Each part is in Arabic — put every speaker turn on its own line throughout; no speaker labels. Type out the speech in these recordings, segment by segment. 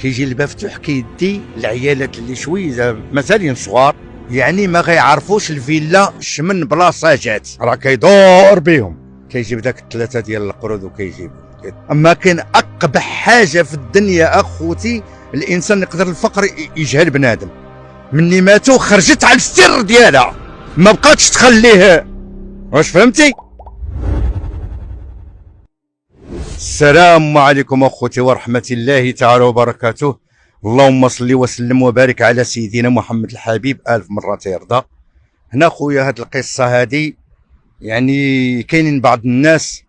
كيجي المفتوح كيدي العيالات اللي شويه مازالين صغار، يعني ما غيعرفوش الفيلا شمن بلاصه جات، راه كيدور بهم، كيجيب داك الثلاثه ديال القرود وكيجيبهم. اما كاين اقبح حاجه في الدنيا اخوتي، الانسان يقدر الفقر يجهل بنادم، مني ماتو خرجت على السر ديالها، ما بقاتش تخليه. واش فهمتي؟ السلام عليكم اخوتي ورحمه الله تعالى وبركاته. اللهم صل وسلم وبارك على سيدنا محمد الحبيب الف مره يرضى. هنا خويا هاد القصه هادي، يعني كاينين بعض الناس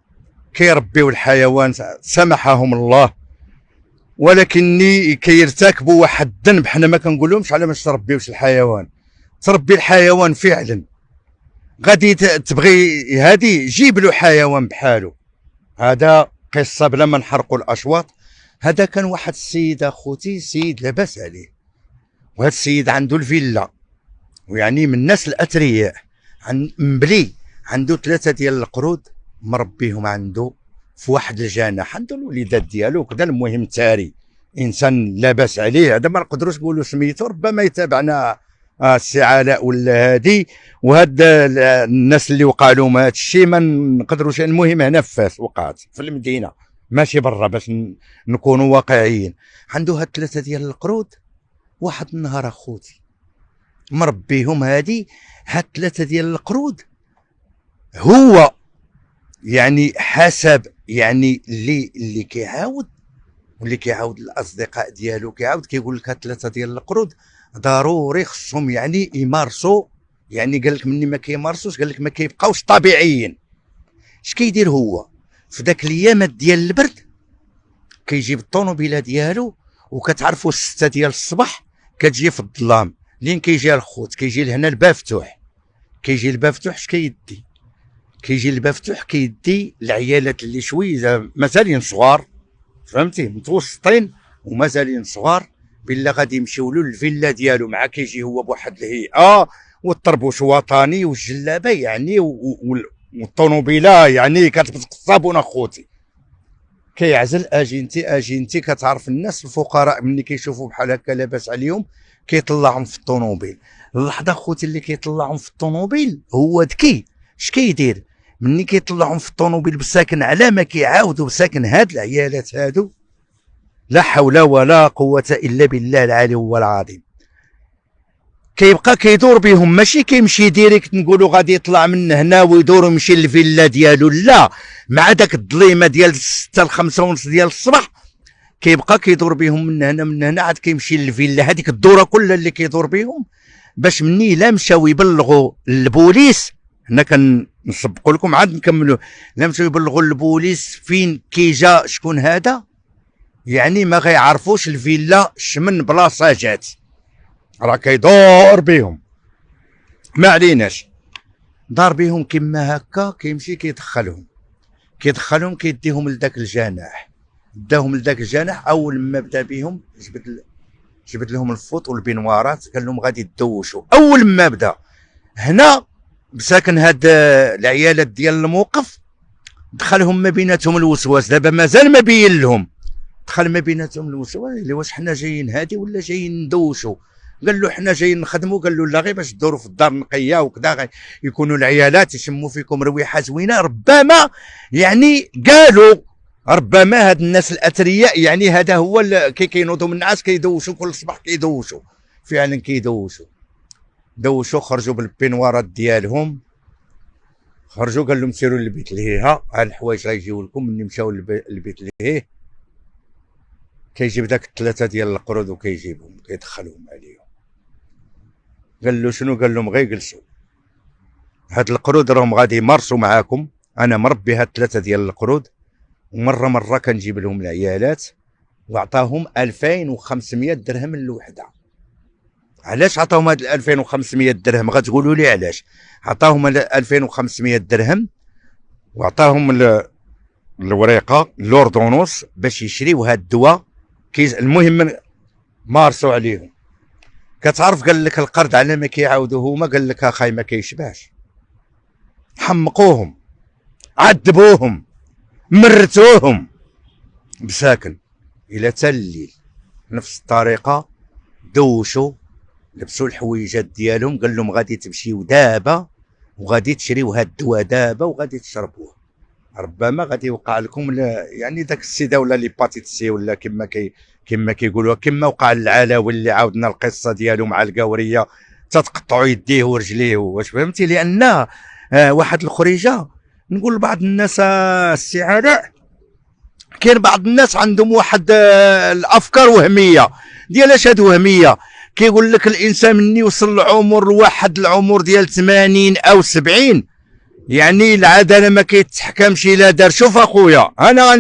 كيربيو الحيوان سمحهم الله، ولكني كيرتكبوا واحد الذنب حنا ما كنقولهمش على باش تربيوش الحيوان. تربي الحيوان فعلا، غادي تبغي هادي جيب له حيوان بحاله. هذا قصه بلا ما نحرقوا الاشواط. هذا كان واحد السيد اخوتي، سيد لاباس عليه، وهذا السيد عنده الفيلا، ويعني من الناس الاثرياء، مبلي عنده ثلاثه ديال القرود مربيهم عنده في واحد الجناح، عنده الوليدات ديالو كذا. المهم تاري انسان لاباس عليه، هذا ما نقدروش نقولوا سميتو، ربما يتابعنا السي علاء ولا هادي، وهاد الناس اللي وقع لهم هذا الشيء ما نقدروش. المهم هنا في فاس وقعت في المدينه ماشي برا باش نكونوا واقعيين. عنده هاد ثلاثه ديال القرود، واحد النهار اخوتي مربيهم هادي هاد ثلاثه ديال القرود. هو يعني حسب يعني اللي كيعاود، واللي كيعاود الاصدقاء ديالو كيعاود كيقول لك هاد ثلاثه ديال القرود ضروري خصهم يعني يمارسوا، يعني قال لك مني ما كيمارسوش قال لك ما كيبقاوش طبيعيين. اش كيدير هو في داك الايامات ديال البرد؟ كيجيب الطوموبيله ديالو، وكتعرفوا الستة ديال الصباح كتجي في الظلام، لين كيجي الخوت كيجي لهنا الباب مفتوح. كيجي الباب مفتوح اش كيدي؟ كيجي الباب مفتوح كيدي العيالات اللي شويه مازالين صغار، فهمتي، متوسطين ومازالين صغار، بلا غادي يمشيو له الفيلا ديالو، مع كيجي هو بواحد الهيئه والطربوش وطني والجلابه يعني والطوموبيله يعني كتقصابون اخوتي. كيعزل اجينتي كتعرف الناس الفقراء ملي كيشوفوا بحال هكا لاباس عليهم كيطلعهم في الطوموبيل. اللحظه اخوتي اللي كيطلعهم في الطوموبيل هو ذكي. اش كيدير ملي كيطلعهم في الطوموبيل بساكن، على ما كيعاودوا بساكن هاد العيالات هادو، لا حول ولا قوه الا بالله العلي العظيم، كيبقى كيدور بهم، ماشي كيمشي ديريكت نقولوا غادي يطلع من هنا ويدور ويمشي للفيلا ديالو، لا، مع داك الظليمه ديال 6 ل 5 ونص ديال الصباح كيبقى كيدور بهم من هنا عاد كيمشي للفيلا. هذيك الدوره كلها اللي كيدور بهم باش مني لا مشاو يبلغوا البوليس. هنا كنسبقوا لكم عاد نكملوا. لا مشاو يبلغوا البوليس فين كيجا شكون هذا، يعني ما غيعرفوش الفيلا شمن بلاصه جات، راه كيدور بهم. ما عليناش، دار بهم كما هكا، كيمشي كيدخلهم كيديهم لذاك الجناح. داهم لذاك الجناح، اول ما بدا بهم جبد لهم الفوط والبنوارات، قال لهم غادي تدوشوا. اول ما بدا هنا بساكن هاد العيالات ديال الموقف، دخلهم ما بيناتهم الوسواس، دابا مازال ما بين لهم، دخل ما بيناتهم الوسواس اللي واش حنا جايين هادي ولا جايين ندوشوا. قال له حنا جايين نخدموا، قال له لا غير باش تدوروا في الدار نقيه وكذا، يكونوا العيالات يشموا فيكم رويحه زوينه. ربما يعني قالوا ربما هاد الناس الاثرياء يعني هذا هو كينوضوا من الناس كيدوشوا كل صباح، كيدوشوا فعلا دوشوا خرجوا بالبنوارات ديالهم، خرجوا قال لهم سيروا للبيت لهيها، ها الحوايج غيجيو لكم. ملي مشاو للبيت لهيه كيجيب داك الثلاثه ديال القرود وكيجيبهم كيدخلهم عليهم. قال له شنو؟ قال لهم غير جلسوا، هاد القرود راهم غادي يمارسوا معاكم، انا مربي هاد ثلاثه ديال القرود، ومره كنجيب لهم العيالات. وعطاهم 2500 درهم الوحده. علاش عطاهم هاد 2500 درهم؟ غتقولوا لي علاش عطاهم 2500 درهم؟ وعطاهم الوريقه لوردونوس باش يشريو هاد الدواء. المهم مارسوا عليهم. كتعرف قال لك القرد على ما كيعاودوا هما، قال لك اخاي ما كيشبعش، حمقوهم، عذبوهم، مرتوهم بساكن الى تا الليل. نفس الطريقه دوشوا، لبسوا الحويجات ديالهم، قال لهم غادي تمشيو دابا وغادي تشريو هاد الدواء دابا وغادي تشربوه، ربما غادي يوقع لكم يعني داك السيده ولا ليباتيت سي ولا كما كيقولوا، كما وقع للعلاوي اللي عاودنا القصه ديالو مع القاوريه تتقطعوا يديه ورجليه، واش فهمتي؟ لان واحد الخريجه نقول لبعض الناس السي علاء، كاين بعض الناس عندهم واحد الافكار وهميه. ديال اش هاد وهميه؟ كيقول لك الانسان من يوصل لعمر واحد العمر ديال 80 او 70 يعني العداله ما كيتحكمش الا دار. شوف اخويا انا